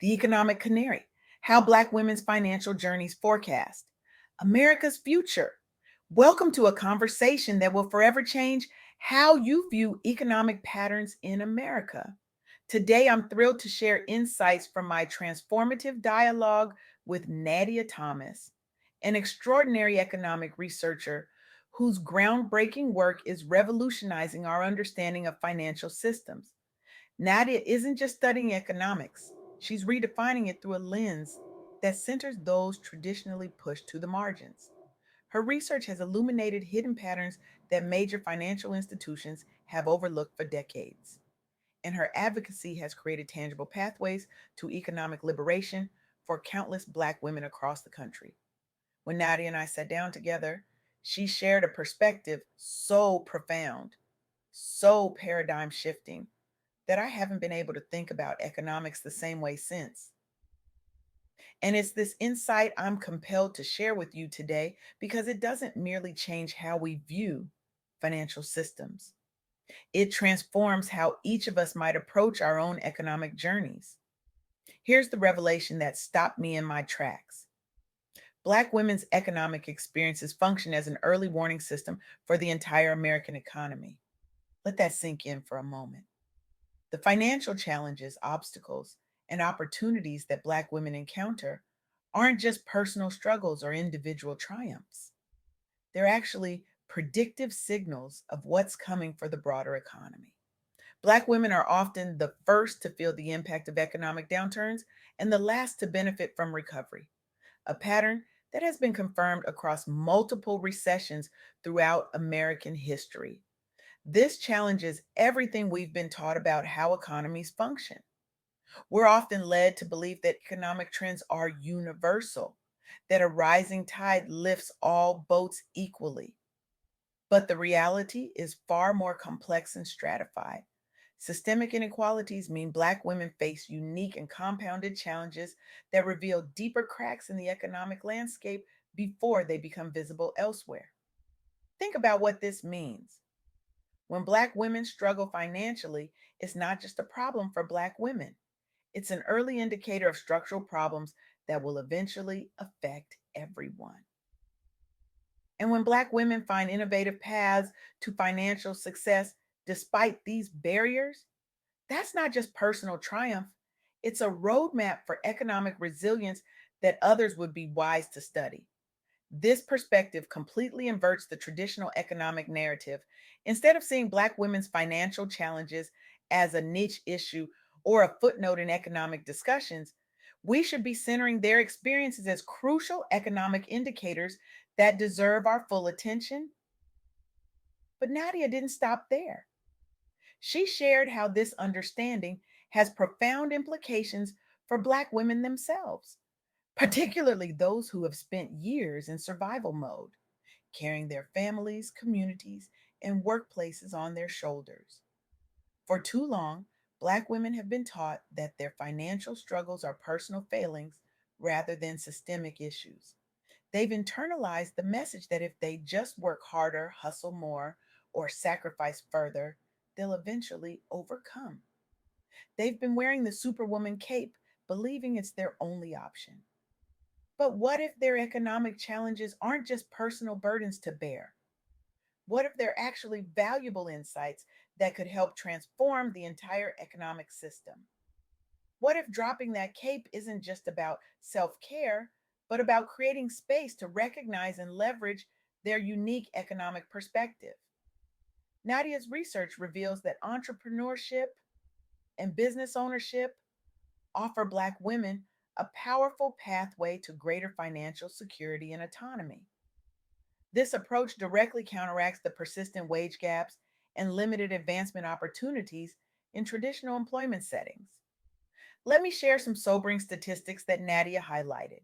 The Economic Canary, How Black Women's Financial Journeys Forecast, America's Future. Welcome to a conversation that will forever change how you view economic patterns in America. Today, I'm thrilled to share insights from my transformative dialogue with Nadia Thomas, an extraordinary economic researcher whose groundbreaking work is revolutionizing our understanding of financial systems. Nadia isn't just studying economics, she's redefining it through a lens that centers those traditionally pushed to the margins. Her research has illuminated hidden patterns that major financial institutions have overlooked for decades, and her advocacy has created tangible pathways to economic liberation for countless Black women across the country. When Nadia and I sat down together, she shared a perspective so profound, so paradigm shifting, that I haven't been able to think about economics the same way since. And it's this insight I'm compelled to share with you today because it doesn't merely change how we view financial systems, it transforms how each of us might approach our own economic journeys. Here's the revelation that stopped me in my tracks. Black women's economic experiences function as an early warning system for the entire American economy. Let that sink in for a moment. The financial challenges, obstacles, and opportunities that Black women encounter aren't just personal struggles or individual triumphs. They're actually predictive signals of what's coming for the broader economy. Black women are often the first to feel the impact of economic downturns and the last to benefit from recovery, a pattern that has been confirmed across multiple recessions throughout American history. This challenges everything we've been taught about how economies function. We're often led to believe that economic trends are universal, that a rising tide lifts all boats equally. But the reality is far more complex and stratified. Systemic inequalities mean Black women face unique and compounded challenges that reveal deeper cracks in the economic landscape before they become visible elsewhere. Think about what this means. When Black women struggle financially, it's not just a problem for Black women, it's an early indicator of structural problems that will eventually affect everyone. And when Black women find innovative paths to financial success despite these barriers, that's not just personal triumph, it's a roadmap for economic resilience that others would be wise to study. This perspective completely inverts the traditional economic narrative. Instead of seeing Black women's financial challenges as a niche issue or a footnote in economic discussions, we should be centering their experiences as crucial economic indicators that deserve our full attention. But Nadia didn't stop there. She shared how this understanding has profound implications for Black women themselves, particularly those who have spent years in survival mode, carrying their families, communities, and workplaces on their shoulders. For too long, Black women have been taught that their financial struggles are personal failings rather than systemic issues. They've internalized the message that if they just work harder, hustle more, or sacrifice further, they'll eventually overcome. They've been wearing the superwoman cape, believing it's their only option. But what if their economic challenges aren't just personal burdens to bear? What if they're actually valuable insights that could help transform the entire economic system? What if dropping that cape isn't just about self care, but about creating space to recognize and leverage their unique economic perspective? Nadia's research reveals that entrepreneurship and business ownership offer Black women a powerful pathway to greater financial security and autonomy. This approach directly counteracts the persistent wage gaps and limited advancement opportunities in traditional employment settings. Let me share some sobering statistics that Nadia highlighted.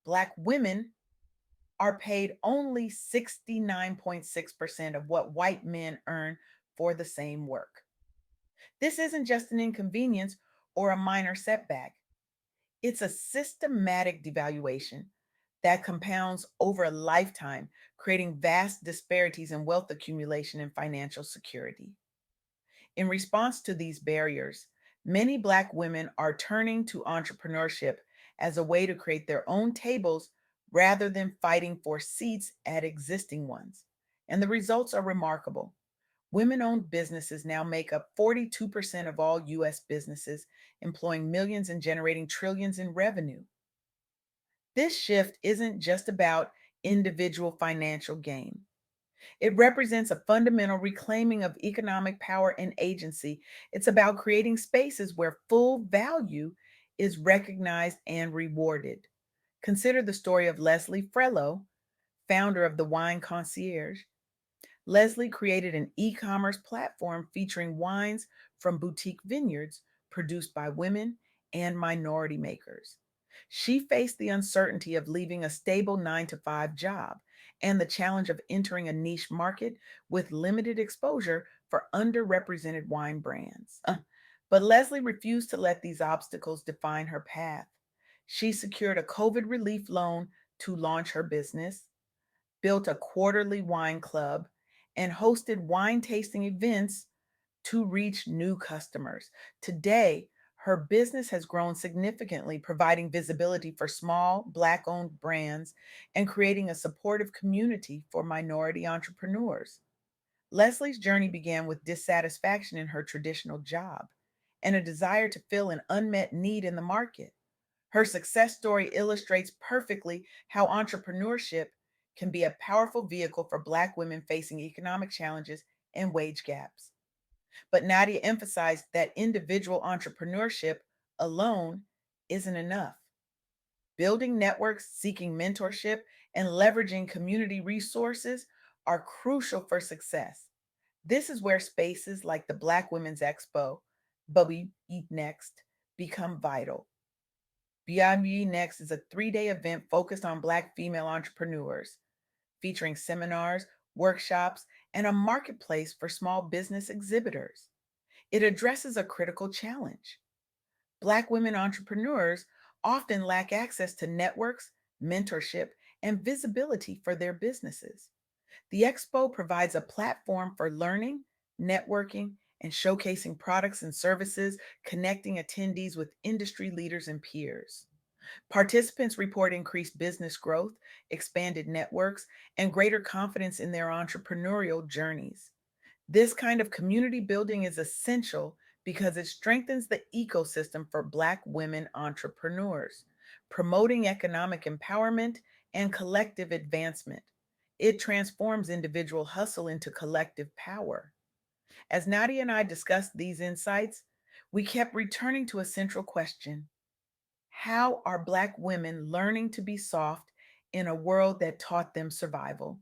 Black women are paid only 69.6% of what white men earn for the same work. This isn't just an inconvenience or a minor setback, it's a systematic devaluation that compounds over a lifetime, creating vast disparities in wealth accumulation and financial security. In response to these barriers, Many Black women are turning to entrepreneurship as a way to create their own tables rather than fighting for seats at existing ones. And the results are remarkable. Women owned businesses now make up 42% of all US businesses, employing millions and generating trillions in revenue. This shift isn't just about individual financial gain. It represents a fundamental reclaiming of economic power and agency. It's about creating spaces where full value is recognized and rewarded. Consider the story of Leslie Frello, founder of the Wine Concierge. Leslie created an e commerce platform featuring wines from boutique vineyards produced by women and minority makers. She faced the uncertainty of leaving a stable 9 to 5 job and the challenge of entering a niche market with limited exposure for underrepresented wine brands. But Leslie refused to let these obstacles define her path. She secured a COVID relief loan to launch her business, built a quarterly wine club, and hosted wine tasting events to reach new customers. Today, her business has grown significantly, providing visibility for small, Black owned brands and creating a supportive community for minority entrepreneurs. Leslie's journey began with dissatisfaction in her traditional job and a desire to fill an unmet need in the market. Her success story illustrates perfectly how entrepreneurship can be a powerful vehicle for Black women facing economic challenges and wage gaps. But Nadia emphasized that individual entrepreneurship alone isn't enough. Building networks, seeking mentorship, and leveraging community resources are crucial for success. This is where spaces like the Black Women's Expo, Bubby Eat Next, become vital. BIB Next is a 3-day event focused on Black female entrepreneurs, featuring seminars, workshops, and a marketplace for small business exhibitors. It addresses a critical challenge. Black women entrepreneurs often lack access to networks, mentorship, and visibility for their businesses. The expo provides a platform for learning, networking, and showcasing products and services, connecting attendees with industry leaders and peers. Participants report increased business growth, expanded networks, and greater confidence in their entrepreneurial journeys. This kind of community building is essential because it strengthens the ecosystem for Black women entrepreneurs, promoting economic empowerment and collective advancement. It transforms individual hustle into collective power. As Nadia and I discussed these insights, we kept returning to a central question: how are Black women learning to be soft in a world that taught them survival?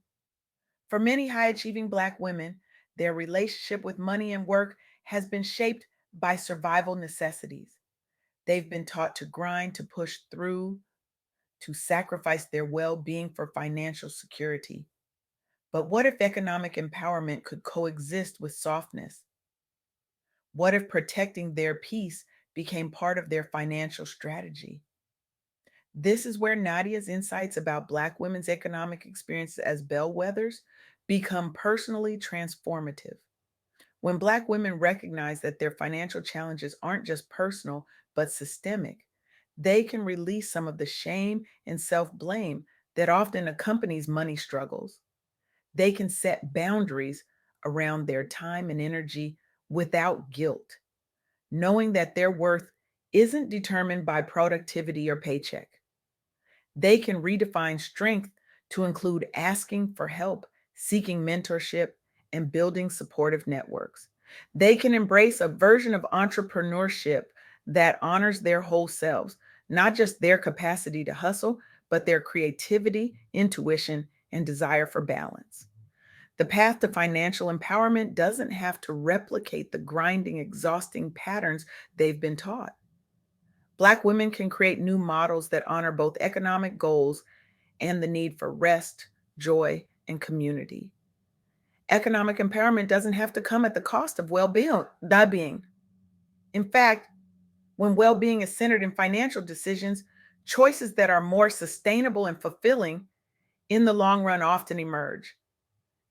For many high achieving Black women, their relationship with money and work has been shaped by survival necessities. They've been taught to grind, to push through, to sacrifice their well being for financial security. But what if economic empowerment could coexist with softness? What if protecting their peace became part of their financial strategy? This is where Nadia's insights about Black women's economic experiences as bellwethers become personally transformative. When Black women recognize that their financial challenges aren't just personal, but systemic, they can release some of the shame and self blame that often accompanies money struggles. They can set boundaries around their time and energy without guilt, knowing that their worth isn't determined by productivity or paycheck. They can redefine strength to include asking for help, seeking mentorship, and building supportive networks. They can embrace a version of entrepreneurship that honors their whole selves, not just their capacity to hustle, but their creativity, intuition, and desire for balance. The path to financial empowerment doesn't have to replicate the grinding, exhausting patterns they've been taught. Black women can create new models that honor both economic goals and the need for rest, joy, and community. Economic empowerment doesn't have to come at the cost of well-being. In fact, when well-being is centered in financial decisions, choices that are more sustainable and fulfilling in the long run often emerge.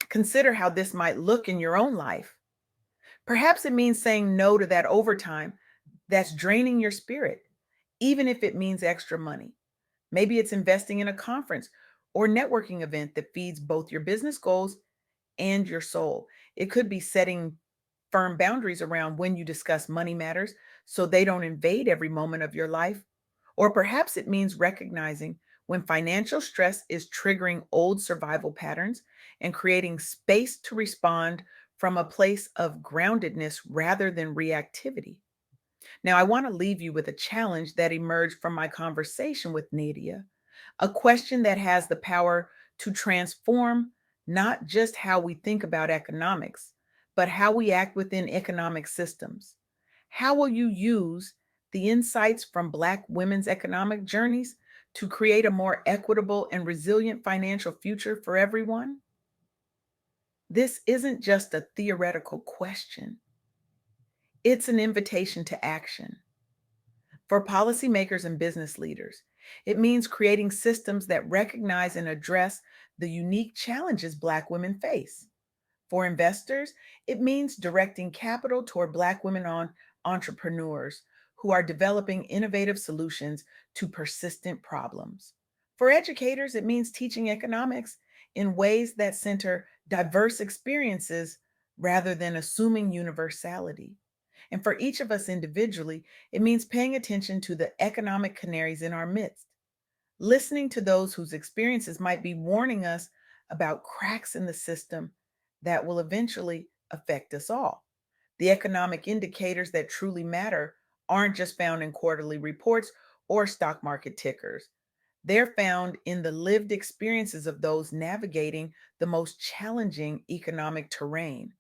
Consider how this might look in your own life. Perhaps it means saying no to that overtime that's draining your spirit, even if it means extra money. Maybe it's investing in a conference or networking event that feeds both your business goals and your soul. It could be setting firm boundaries around when you discuss money matters so they don't invade every moment of your life. Or perhaps it means recognizing when financial stress is triggering old survival patterns and creating space to respond from a place of groundedness rather than reactivity. Now, I want to leave you with a challenge that emerged from my conversation with Nadia, a question that has the power to transform not just how we think about economics, but how we act within economic systems. How will you use the insights from Black women's economic journeys to create a more equitable and resilient financial future for everyone? This isn't just a theoretical question, it's an invitation to action. For policymakers and business leaders, it means creating systems that recognize and address the unique challenges Black women face. For investors, it means directing capital toward Black women on entrepreneurs who are developing innovative solutions to persistent problems. For educators, it means teaching economics in ways that center diverse experiences rather than assuming universality. And for each of us individually, it means paying attention to the economic canaries in our midst, listening to those whose experiences might be warning us about cracks in the system that will eventually affect us all. The economic indicators that truly matter aren't just found in quarterly reports or stock market tickers. They're found in the lived experiences of those navigating the most challenging economic terrain.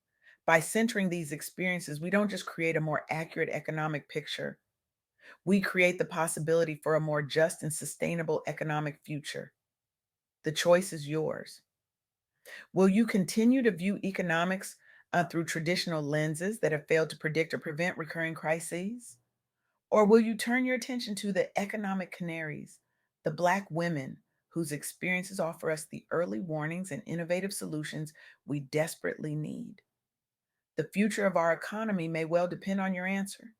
By centering these experiences, we don't just create a more accurate economic picture, we create the possibility for a more just and sustainable economic future. The choice is yours. Will you continue to view economics through traditional lenses that have failed to predict or prevent recurring crises? Or will you turn your attention to the economic canaries, the Black women whose experiences offer us the early warnings and innovative solutions we desperately need? The future of our economy may well depend on your answer.